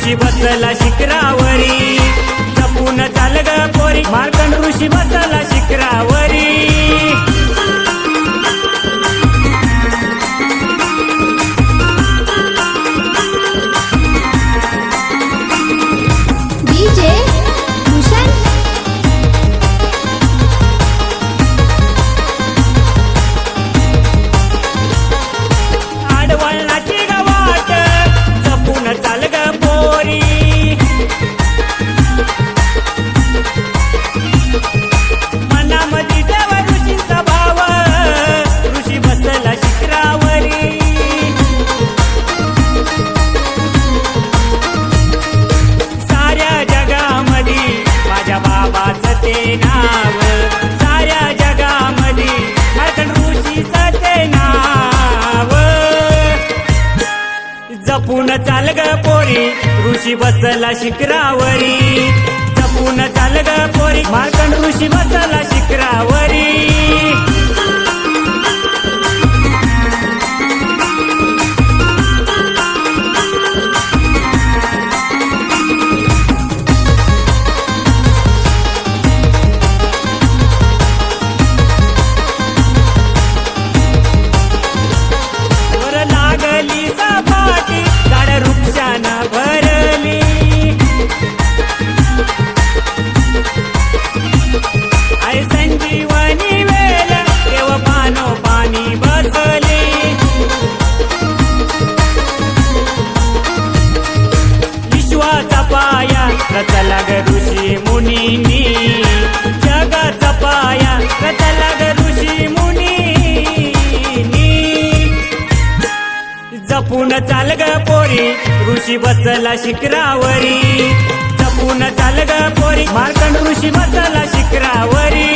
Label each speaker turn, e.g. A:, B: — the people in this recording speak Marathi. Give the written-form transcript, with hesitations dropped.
A: ऋषी बसला शिखरावरी, जपून चाल ग पोरी, मार्कंड ऋषी बसला शिखरावरी।
B: डीजे भूषण
A: आडवळणाची ग वाट, जपून चाल ग पोरी, मनामध्ये ठेव ऋषींचा भाव, ऋषी बसला शिखरावरी। साऱ्या जगामध्ये माझ्या बाबाचं ते नाव, साऱ्या जगामध्ये मार्कंड ऋषीचं ते नाव। जपून चाल ग पोरी, ऋषी बसला शिखरावरी, जपून चाल ग पोरी, मार्कंड ऋषी बसला शिखरावरी। वर लागली सपाटी, झाड वृक्षानं भरली, आई संजीवनी वेल देव पानो पाणी बसली। विश्वाचा पाया रचला ग ऋषी मुनींनी, जगाचा पाया रचला ग ऋषी मुनींनी। जपून चाल ग पोरी, ऋषी बसला शिखरावरी, जपून चाल ग पोरी, मार्कंड ऋषी बसला शिखरावरी।